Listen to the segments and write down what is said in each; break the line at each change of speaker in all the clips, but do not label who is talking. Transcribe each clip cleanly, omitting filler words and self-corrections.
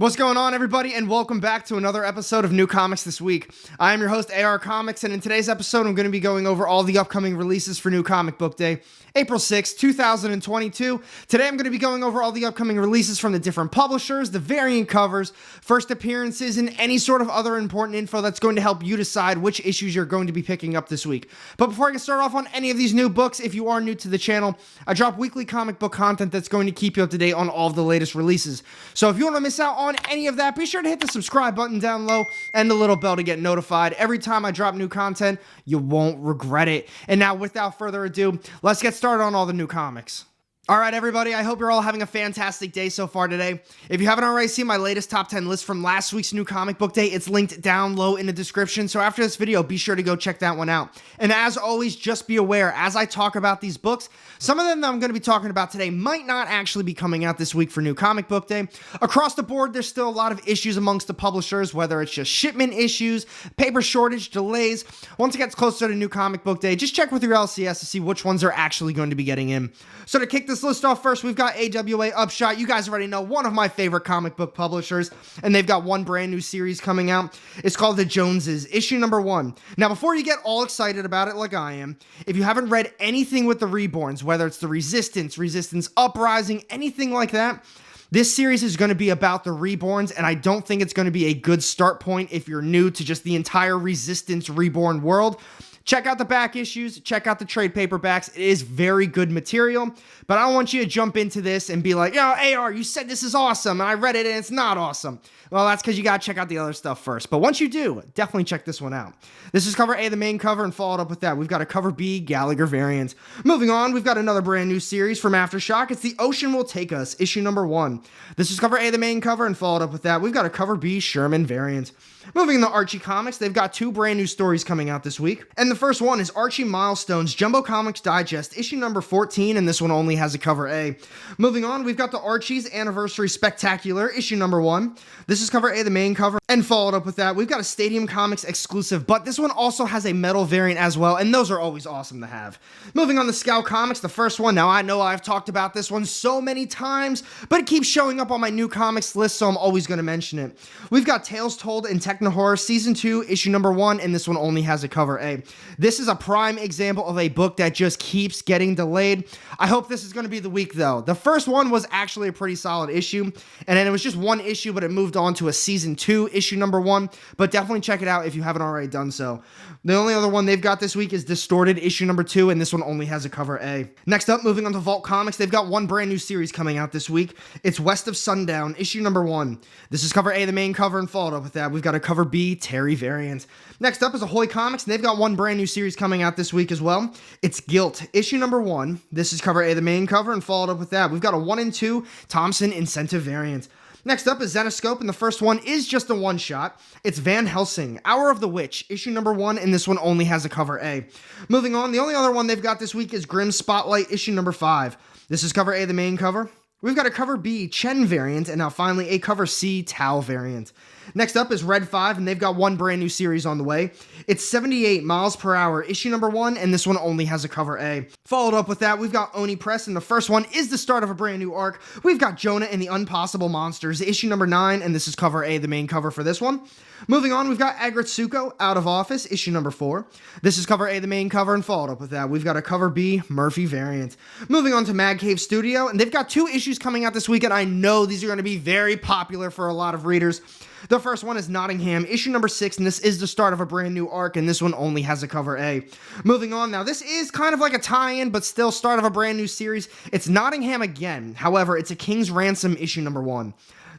What's going on, everybody, and welcome back to another episode of New Comics This Week. I am your host, ARCOMICS, and in today's episode, I'm going to be going over all the upcoming releases for New Comic Book Day, April 6, 2022. Today, I'm going to be going over all the upcoming releases from the different publishers, the variant covers, first appearances, and any sort of other important info that's going to help you decide which issues you're going to be picking up this week. But before I get started off on any of these new books, if you are new to the channel, I drop weekly comic book content that's going to keep you up to date on all of the latest releases. So if you want to miss out on any of that, be sure to hit the subscribe button down low and the little bell to get notified. Every time I drop new content, you won't regret it. And now, without further ado, let's get started on all the new comics. Alright, everybody, I hope you're all having a fantastic day so far today. If you haven't already seen my latest top 10 list from last week's New Comic Book Day, it's linked down low in the description, so after this video, be sure to go check that one out. And as always, just be aware, as I talk about these books, some of them that I'm going to be talking about today might not actually be coming out this week for New Comic Book Day. Across the board, there's still a lot of issues amongst the publishers, whether it's just shipment issues, paper shortage, delays. Once it gets closer to New Comic Book Day, just check with your LCS to see which ones are actually going to be getting in. So to kick this list off first, we've got AWA Upshot. You guys already know, one of my favorite comic book publishers, and they've got one brand new series coming out. It's called The Joneses, issue number 1. Now, before you get all excited about it like I am, if you haven't read anything with the Reborns, whether it's the Resistance Uprising, anything like that, this series is going to be about the Reborns, and I don't think it's going to be a good start point if you're new to just the entire Resistance Reborn world. Check out the back issues, check out the trade paperbacks. It is very good material, but I don't want you to jump into this and be like, yo, AR, you said this is awesome, and I read it and it's not awesome. Well, that's because you got to check out the other stuff first. But once you do, definitely check this one out. This is cover A, the main cover, and followed up with that, we've got a cover B, Gallagher variant. Moving on, we've got another brand new series from AFTERSHOCK. It's The Ocean Will Take Us, issue number 1. This is cover A, the main cover, and followed up with that, we've got a cover B, Sherman variant. Moving into Archie Comics, they've got 2 brand new stories coming out this week. And the first one is Archie Milestones Jumbo Comics Digest, issue number 14, and this one only has a cover A. Moving on, we've got the Archie's Anniversary Spectacular, issue number 1. This is cover A, the main cover, and followed up with that, we've got a Stadium Comics exclusive, but this one also has a metal variant as well, and those are always awesome to have. Moving on to Scout Comics, the first one. Now, I know I've talked about this one so many times, but it keeps showing up on my new comics list, so I'm always going to mention it. We've got Tales Told in Technohorror Season 2, issue number 1, and this one only has a cover A. This is a prime example of a book that just keeps getting delayed. I hope this is going to be the week, though. The first one was actually a pretty solid issue, and then it was just one issue, but it moved on to a Season 2, issue number 1, but definitely check it out if you haven't already done so. The only other one they've got this week is Distorted, issue number 2, and this one only has a cover A. Next up, moving on to Vault Comics, they've got one brand new series coming out this week. It's West of Sundown, issue number 1. This is cover A, the main cover, and followed up with that, we've got a cover B, Terry variant. Next up is Ahoy Comics, and they've got one brand new series coming out this week as well. It's Guilt, issue number 1. This is cover A, the main cover, and followed up with that, we've got a 1 and 2 Thompson Incentive variant. Next up is Zenoscope, and the first one is just a one-shot. It's Van Helsing, Hour of the Witch, issue number 1, and this one only has a cover A. Moving on, the only other one they've got this week is Grim Spotlight, issue number 5. This is cover A, the main cover. We've got a cover B, Chen variant, and now finally a cover C, Tao variant. Next up is Red 5, and they've got one brand new series on the way. It's 78 miles per hour, issue number 1, and this one only has a cover A. Followed up with that, we've got Oni Press, and the first one is the start of a brand new arc. We've got Jonah and the Unpossible Monsters, issue number 9, and this is cover A, the main cover for this one. Moving on, we've got Agritsuko, Out of Office, issue number 4. This is cover A, the main cover, and followed up with that, we've got a cover B, Murphy variant. Moving on to Mad Cave Studio, and they've got 2 issues coming out this week, and I know these are going to be very popular for a lot of readers. The first one is Nottingham, issue number 6, and this is the start of a brand new arc, and this one only has a cover A. Moving on, now this is kind of like a tie-in, but still start of a brand new series. It's Nottingham again. However, it's a King's Ransom, issue number 1.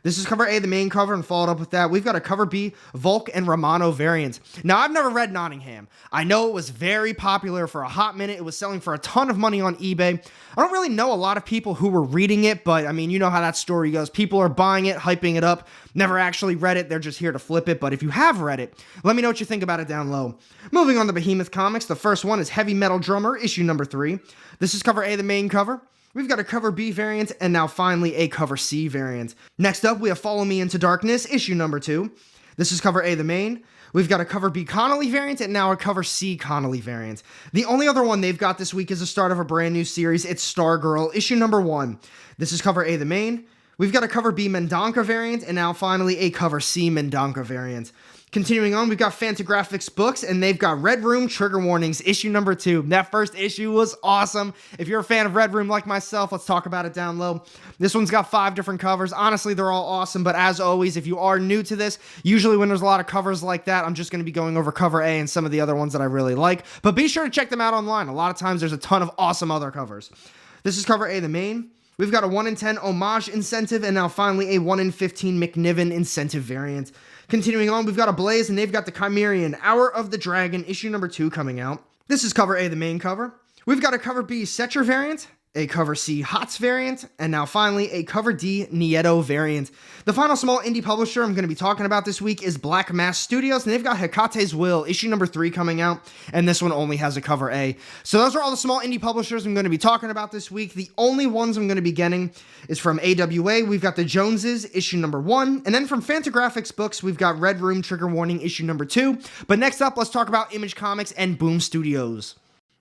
This is cover A, the main cover, and followed up with that, we've got a cover B, Volk and Romano variant. Now, I've never read Nottingham. I know it was very popular for a hot minute. It was selling for a ton of money on eBay. I don't really know a lot of people who were reading it, but I mean, you know how that story goes. People are buying it, hyping it up, never actually read it. They're just here to flip it. But if you have read it, let me know what you think about it down low. Moving on to Behemoth Comics, the first one is Heavy Metal Drummer, issue number 3. This is cover A, the main cover. We've got a cover B variant, and now finally a cover C variant. Next up, we have Follow Me Into Darkness, issue number 2. This is cover A, the main. We've got a cover B Connolly variant, and now a cover C Connolly variant. The only other one they've got this week is the start of a brand new series. It's Stargirl, issue number 1. This is cover A, the main. We've got a cover B Mendonca variant, and now finally a cover C Mendonca variant. Continuing on, we've got Fantagraphics Books, and they've got Red Room Trigger Warnings, issue number 2. That first issue was awesome. If you're a fan of Red Room like myself, let's talk about it down low. This one's got 5 different covers. Honestly, they're all awesome, but as always, if you are new to this, usually when there's a lot of covers like that, I'm just going to be going over cover A and some of the other ones that I really like. But be sure to check them out online. A lot of times, there's a ton of awesome other covers. This is cover A, the main. We've got a 1 in 10 homage incentive, and now finally a 1 in 15 McNiven incentive variant. Continuing on, we've got a Blaze, and they've got the Chimerian Hour of the Dragon, issue number 2 coming out. This is cover A, the main cover. We've got a cover B Setcher variant, a cover C Hots variant, and now finally a cover D Nieto variant. The final small indie publisher I'm going to be talking about this week is Black Mass Studios, and they've got Hecate's Will, issue number 3 coming out, and this one only has a cover A. So those are all the small indie publishers I'm going to be talking about this week. The only ones I'm going to be getting is from AWA. We've got the Joneses, issue number 1, and then from Fantagraphics Books, we've got Red Room Trigger Warning, issue number 2. But next up, let's talk about Image Comics and Boom Studios.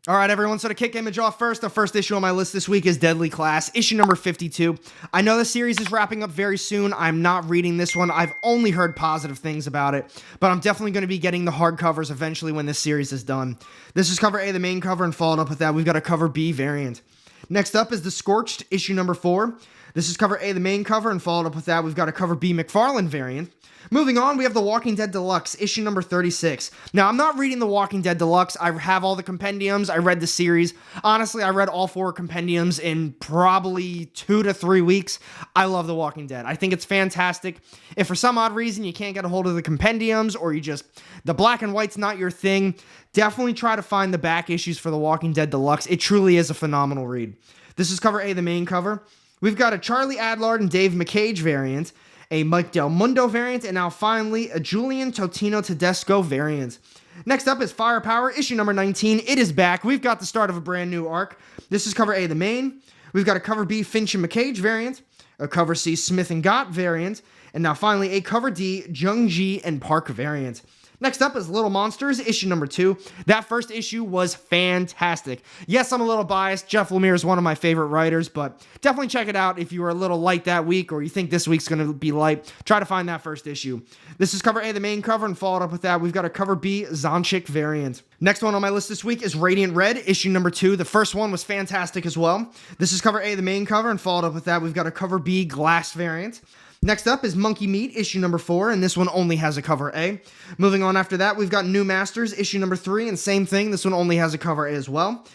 All right, everyone, so to kick Image off first, the first issue on my list this week is Deadly Class, issue number 52. I know the series is wrapping up very soon. I'm not reading this one. I've only heard positive things about it, but I'm definitely going to be getting the hardcovers eventually when this series is done. This is cover A, the main cover, and followed up with that, we've got a cover B variant. Next up is The Scorched, issue number 4. This is cover A, the main cover, and followed up with that, we've got a cover B McFarlane variant. Moving on, we have The Walking Dead Deluxe, issue number 36. Now, I'm not reading The Walking Dead Deluxe. I have all the compendiums. I read the series. Honestly, I read all 4 compendiums in probably 2 to 3 weeks. I love The Walking Dead. I think it's fantastic. If for some odd reason you can't get a hold of the compendiums, or the black and white's not your thing, definitely try to find the back issues for The Walking Dead Deluxe. It truly is a phenomenal read. This is cover A, the main cover. We've got a Charlie Adlard and Dave McCage variant, a Mike Del Mundo variant, and now finally a Julian Totino Tedesco variant. Next up is Firepower, issue number 19. It is back. We've got the start of a brand new arc. This is cover A, the main. We've got a cover B Finch and McCage variant, a cover C Smith and Gott variant, and now finally a cover D Jung Ji and Park variant. Next up is Little Monsters, issue number 2. That first issue was fantastic. Yes, I'm a little biased. Jeff Lemire is one of my favorite writers, but definitely check it out if you were a little light that week, or you think this week's going to be light. Try to find that first issue. This is cover A, the main cover, and followed up with that, we've got a cover B Zonchik variant. Next one on my list this week is Radiant Red, issue number 2. The first one was fantastic as well. This is cover A, the main cover, and followed up with that, we've got a cover B Glass variant. Next up is Monkey Meat, issue number 4, and this one only has a cover A. Moving on after that, we've got New Masters, issue number 3, and same thing, this one only has a cover A as well.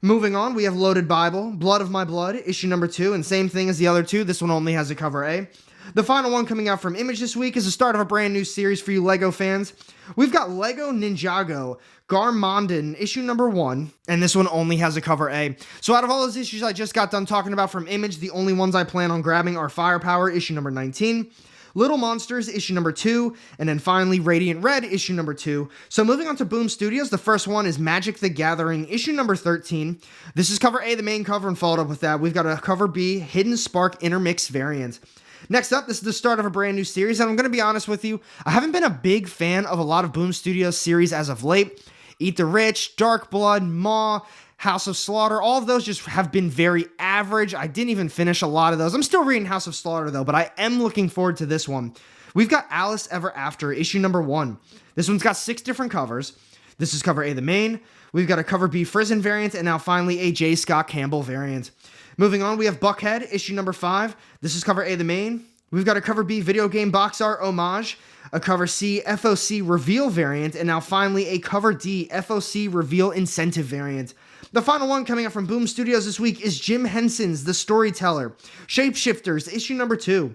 Moving on, we have Loaded Bible, Blood of My Blood, issue number 2, and same thing as the other 2, this one only has a cover A. The final one coming out from Image this week is the start of a brand new series for you LEGO fans. We've got Lego Ninjago Garmandon, issue number 1, and this one only has a cover A. So out of all those issues I just got done talking about from Image, the only ones I plan on grabbing are Firepower, issue number 19, Little Monsters, issue number 2, and then finally Radiant Red, issue number 2. So moving on to Boom Studios, the first one is Magic the Gathering, issue number 13. This is cover A, the main cover, and followed up with that, we've got a cover B Hidden Spark Intermix variant. Next up, this is the start of a brand new series, and I'm going to be honest with you, I haven't been a big fan of a lot of Boom Studios series as of late. Eat the Rich, Dark Blood, Maw, House of Slaughter, all of those just have been very average. I didn't even finish a lot of those. I'm still reading House of Slaughter, though, but I am looking forward to this one. We've got Alice Ever After, issue number 1. This one's got 6 different covers. This is cover A, the main. We've got a cover B Frizzen variant, and now finally a J. Scott Campbell variant. Moving on, we have Buckhead, issue number 5. This is cover A, the main. We've got a cover B Video Game Box Art Homage, a cover C FOC Reveal variant, and now finally a cover D FOC Reveal Incentive variant. The final one coming up from Boom Studios this week is Jim Henson's The Storyteller, Shapeshifters, issue number 2.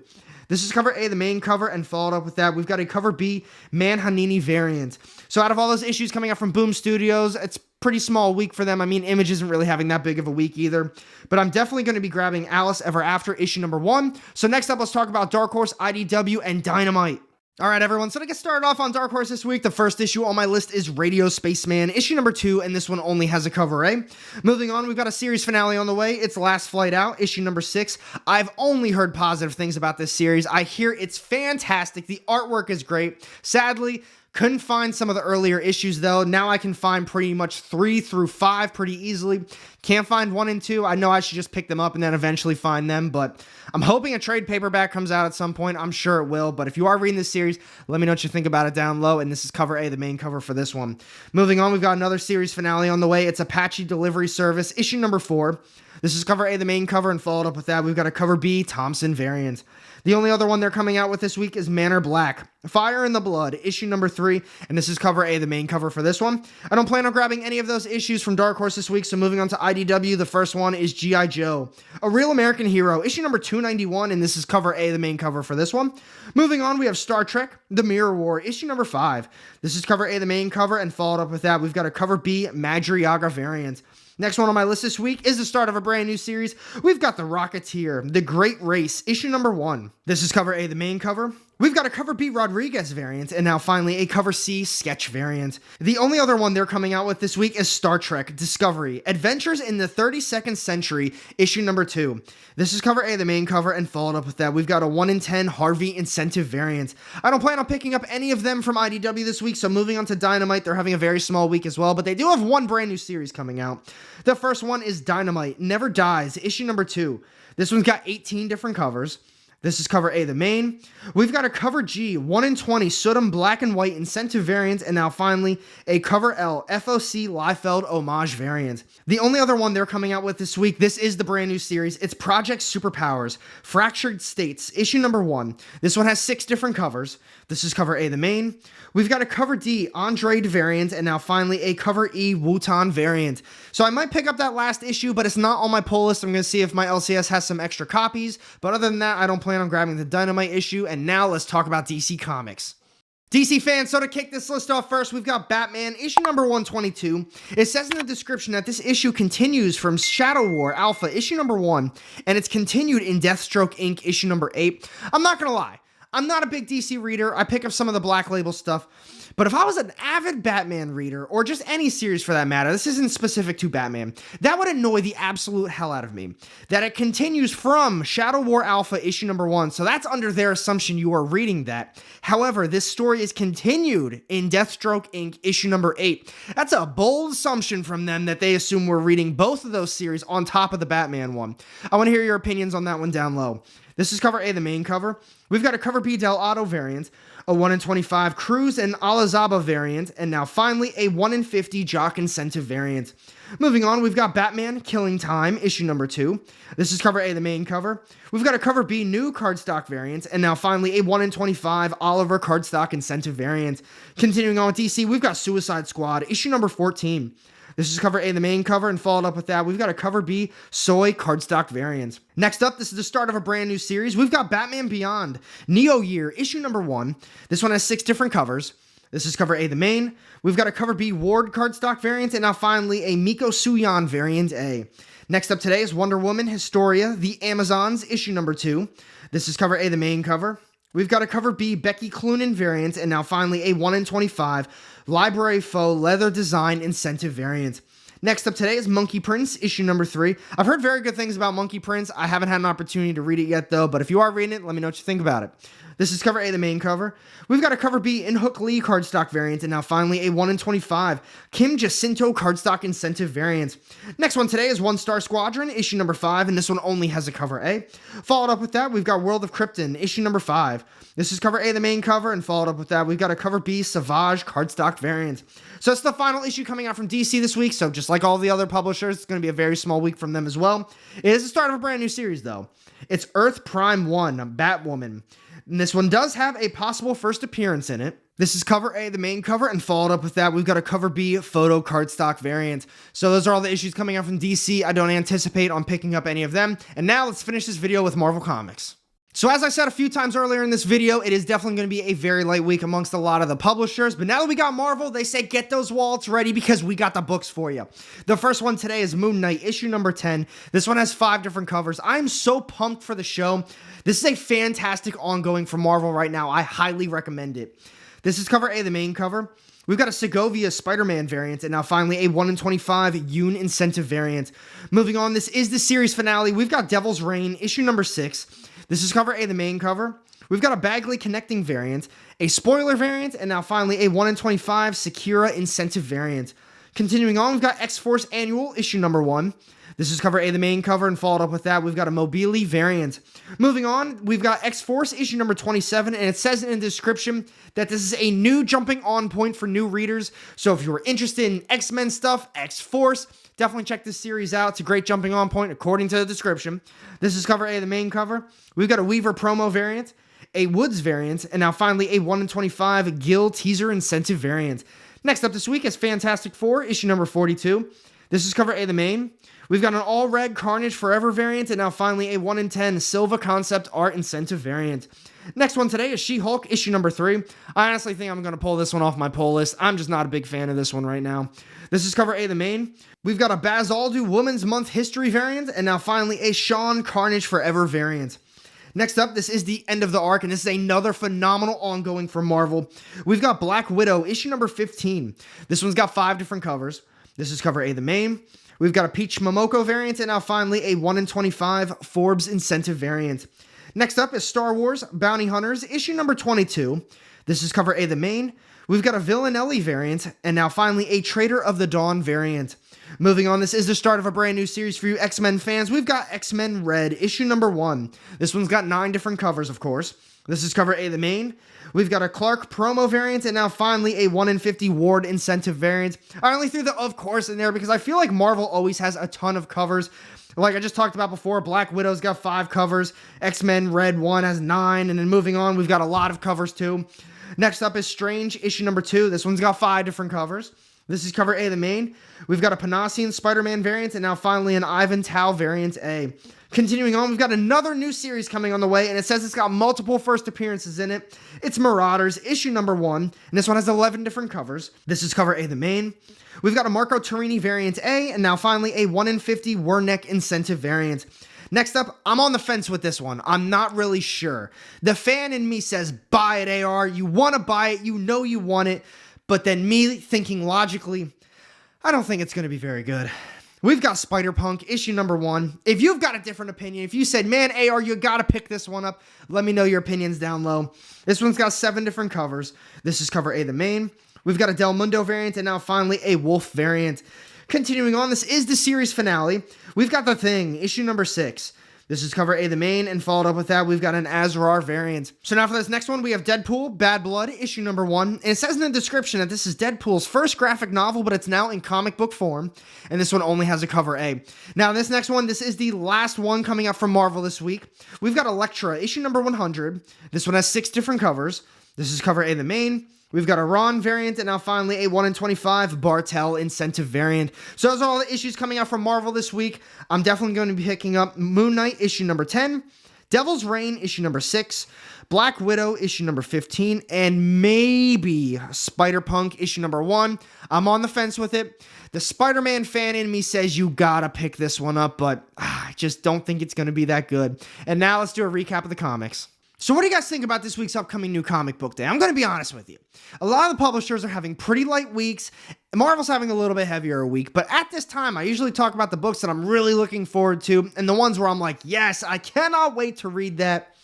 This is cover A, the main cover, and followed up with that, we've got a cover B Manhanini variant. So out of all those issues coming up from Boom Studios, it's pretty small week for them. I mean, Image isn't really having that big of a week either. But I'm definitely going to be grabbing Alice Ever After, issue number 1. So next up, let's talk about Dark Horse, IDW, and Dynamite. All right, everyone, so to get started off on Dark Horse this week, the first issue on my list is Radio Spaceman, issue number 2, and this one only has a cover A. Moving on, we've got a series finale on the way. It's Last Flight Out, issue number 6. I've only heard positive things about this series. I hear it's fantastic. The artwork is great. Sadly, Couldn't find some of the earlier issues though. Now I can find pretty much 3 through 5 pretty easily. Can't find 1 and 2. I know I should just pick them up and then eventually find them, but I'm hoping a trade paperback comes out at some point. I'm sure it will, but if you are reading this series, let me know what you think about it down low, and this is cover A, the main cover for this one. Moving on, we've got another series finale on the way. It's Apache Delivery Service, issue number 4. This is cover A, the main cover, and followed up with that, we've got a cover B, Thompson variant. The only other one they're coming out with this week is Manor Black, Fire in the Blood, issue number 3, and this is cover A, the main cover for this one. I don't plan on grabbing any of those issues from Dark Horse this week, so moving on to IDW, the first one is G.I. Joe, A Real American Hero, issue number 291, and this is cover A, the main cover for this one. Moving on, we have Star Trek, The Mirror War, issue number 5. This is cover A, the main cover, and followed up with that, we've got a cover B, Madriaga variant. Next one on my list this week is the start of a brand new series. We've got The Rocketeer, The Great Race, issue number 1. This is cover A, the main cover. We've got a cover B Rodriguez variant, and now finally a cover C sketch variant. The only other one they're coming out with this week is Star Trek Discovery, Adventures in the 32nd Century, issue number 2. This is cover A, the main cover, and followed up with that, we've got a 1 in 10 Harvey incentive variant. I don't plan on picking up any of them from IDW this week, so moving on to Dynamite, they're having a very small week as well, but they do have one brand new series coming out. The first one is Dynamite, Never Dies, issue number 2. This one's got 18 different covers. This is cover A, the main. We've got a cover G, 1 in 20 Sodom black and white incentive variant, and now finally a cover L, FOC Liefeld homage variant. The only other one they're coming out with this week, this is the brand new series. It's Project Superpowers, Fractured States, issue number 1. This one has 6 different covers. This is cover A, the main. We've got a cover D, Andrade variant, and now finally a cover E, Wutan variant. So I might pick up that last issue, but it's not on my pull list. I'm going to see if my LCS has some extra copies, but other than that, I don't plan on grabbing the Dynamite issue. And now let's talk about DC Comics. DC fans, so to kick this list off first, we've got Batman, issue number 122. It says in the description that this issue continues from Shadow War Alpha, issue number 1, and it's continued in Deathstroke Inc., issue number 8. I'm not going to lie. I'm not a big DC reader. I pick up some of the Black Label stuff. But if I was an avid Batman reader, or just any series for that matter, this isn't specific to Batman, that would annoy the absolute hell out of me. That it continues from Shadow War Alpha issue number 1, so that's under their assumption you are reading that. However, this story is continued in Deathstroke Inc. issue number 8. That's a bold assumption from them that they assume we're reading both of those series on top of the Batman one. I want to hear your opinions on that one down low. This is cover A, the main cover. We've got a cover B Del Auto variant, a 1 in 25 Cruz and Alazaba variant, and now finally a 1 in 50 Jock Incentive variant. Moving on, we've got Batman Killing Time, issue number 2. This is cover A, the main cover. We've got a cover B new cardstock variant, and now finally a 1 in 25 Oliver cardstock incentive variant. Continuing on with DC, we've got Suicide Squad, issue number 14. This is cover A, the main cover, and followed up with that, we've got a cover B soy cardstock variant. Next up, this is the start of a brand new series. We've got Batman Beyond, Neo Year, issue number 1. This one has 6 different covers. This is cover A, the main. We've got a cover B Ward cardstock variant, and now finally a Miko Suyan variant A. Next up today is Wonder Woman Historia, The Amazons, issue number 2. This is cover A, the main cover. We've got a cover B Becky Cloonan variant, and now finally a 1 in 25 Library Faux Leather Design Incentive variant. Next up today is Monkey Prince, issue number 3. I've heard very good things about Monkey Prince. I haven't had an opportunity to read it yet, though, but if you are reading it, let me know what you think about it. This is cover A, the main cover. We've got a cover B In Hook Lee cardstock variant, and now finally a 1 in 25 Kim Jacinto cardstock incentive variant. Next one today is One Star Squadron, issue number 5, and this one only has a cover A. Followed up with that, we've got World of Krypton, issue number 5. This is cover A, the main cover, and followed up with that, we've got a cover B Savage cardstock variant. So it's the final issue coming out from DC this week, so just like all the other publishers, it's going to be a very small week from them as well. It is the start of a brand new series, though. It's Earth Prime 1, Batwoman. And this one does have a possible first appearance in it. This is cover A, the main cover, and followed up with that, we've got a cover B photo cardstock variant. So those are all the issues coming out from DC. I don't anticipate on picking up any of them. And now let's finish this video with Marvel Comics. So as I said a few times earlier in this video, it is definitely going to be a very light week amongst a lot of the publishers, but now that we got Marvel, they say get those wallets ready because we got the books for you. The first one today is Moon Knight, issue number 10. This one has 5 different covers. I'm so pumped for the show. This is a fantastic ongoing from Marvel right now. I highly recommend it. This is cover A, the main cover. We've got a Segovia Spider-Man variant, and now finally a 1 in 25 Yoon incentive variant. Moving on, this is the series finale. We've got Devil's Reign, issue number 6. This is cover A, the main cover. We've got a Bagley connecting variant, a spoiler variant, and now finally a 1 in 25 Sakura incentive variant. Continuing on, we've got X-Force Annual, issue number 1. This is cover A, the main cover, and followed up with that, we've got a Mobili variant. Moving on, we've got X-Force issue number 27, and it says in the description that this is a new jumping on point for new readers. So if you were interested in X-Men stuff, X-Force, definitely check this series out. It's a great jumping on point according to the description. This is cover A, the main cover. We've got a Weaver promo variant, a Woods variant, and now finally a 1 in 25 Gil teaser incentive variant. Next up this week is Fantastic Four, issue number 42. This is cover A, the main. We've got an all-red Carnage Forever variant, and now finally a 1 in 10 Silva concept art incentive variant. Next one today is She-Hulk, issue number 3. I honestly think I'm going to pull this one off my pull list. I'm just not a big fan of this one right now. This is cover A, the main. We've got a Baz Aldu Women's Month History variant, and now finally a Sean Carnage Forever variant. Next up, this is the end of the arc, and this is another phenomenal ongoing from Marvel. We've got Black Widow, issue number 15. This one's got 5 different covers. This is cover A, the main. We've got a Peach Momoko variant, and now finally a 1 in 25 Forbes incentive variant. Next up is Star Wars Bounty Hunters, issue number 22. This is cover A, the main. We've got a Villanelli variant, and now finally a Traitor of the Dawn variant. Moving on, this is the start of a brand new series for you X-Men fans. We've got X-Men Red, issue number 1. This one's got 9 different covers, of course. This is cover A, the main. We've got a Clark promo variant, and now finally a 1 in 50 Ward incentive variant. I only threw the of course in there because I feel like Marvel always has a ton of covers. Like I just talked about before, Black Widow's got 5 covers. X-Men Red 1 has 9, and then moving on, we've got a lot of covers too. Next up is Strange, issue number 2. This one's got 5 different covers. This is cover A, the main. We've got a Panassian Spider-Man variant, and now finally an Ivan Tao variant A. Continuing on, we've got another new series coming on the way, and it says it's got multiple first appearances in it. It's Marauders, issue number 1, and this one has 11 different covers. This is cover A, the main. We've got a Marco Torrini variant A, and now finally a 1 in 50 Wernick incentive variant. Next up, I'm on the fence with this one. I'm not really sure. The fan in me says, buy it, AR. You want to buy it. You know you want it. But then me thinking logically, I don't think it's going to be very good. We've got Spider-Punk, issue number 1. If you've got a different opinion, if you said, man, AR, you got to pick this one up, let me know your opinions down low. This one's got 7 different covers. This is cover A, the main. We've got a Del Mundo variant, and now finally a Wolf variant. Continuing on, this is the series finale. We've got The Thing, issue number 6. This is cover A, the main, and followed up with that, we've got an Azrar variant. So now for this next one, we have Deadpool, Bad Blood, issue number 1. And it says in the description that this is Deadpool's first graphic novel, but it's now in comic book form. And this one only has a cover A. Now, this next one, this is the last one coming out from Marvel this week. We've got Elektra, issue number 100. This one has 6 different covers. This is cover A, the main. We've got a Ron variant, and now finally a 1 in 25 Bartel incentive variant. So those are all the issues coming out from Marvel this week. I'm definitely going to be picking up Moon Knight, issue number 10, Devil's Reign, issue number 6, Black Widow, issue number 15, and maybe Spider-Punk, issue number 1. I'm on the fence with it. The Spider-Man fan in me says you gotta pick this one up, but I just don't think it's going to be that good. And now let's do a recap of the comics. So what do you guys think about this week's upcoming New Comic Book Day? I'm going to be honest with you. A lot of the publishers are having pretty light weeks. Marvel's having a little bit heavier a week. But at this time, I usually talk about the books that I'm really looking forward to and the ones where I'm like, yes, I cannot wait to read that.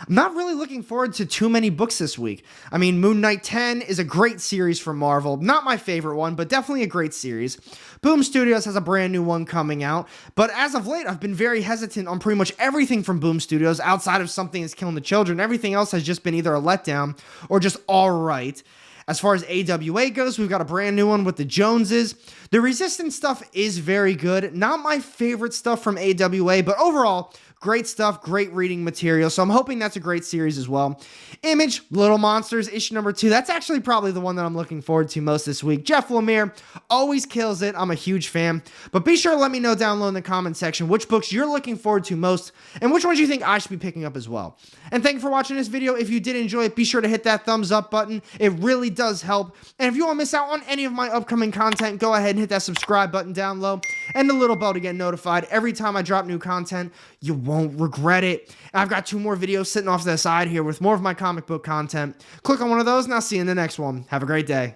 I'm not really looking forward to too many books this week. I mean, Moon Knight 10 is a great series from Marvel. Not my favorite one, but definitely a great series. Boom Studios has a brand new one coming out. But as of late, I've been very hesitant on pretty much everything from Boom Studios outside of Something Is Killing the Children. Everything else has just been either a letdown or just all right. As far as AWA goes, we've got a brand new one with the Joneses. The Resistance stuff is very good. Not my favorite stuff from AWA, but overall, great stuff, great reading material. So I'm hoping that's a great series as well. Image, Little Monsters, issue number 2. That's actually probably the one that I'm looking forward to most this week. Jeff Lemire always kills it. I'm a huge fan. But be sure to let me know down low in the comment section which books you're looking forward to most and which ones you think I should be picking up as well. And thank you for watching this video. If you did enjoy it, be sure to hit that thumbs up button. It really does help. And if you want to miss out on any of my upcoming content, go ahead and hit that subscribe button down low and the little bell to get notified every time I drop new content. You won't regret it. I've got 2 more videos sitting off to the side here with more of my comic book content. Click on one of those and I'll see you in the next one. Have a great day.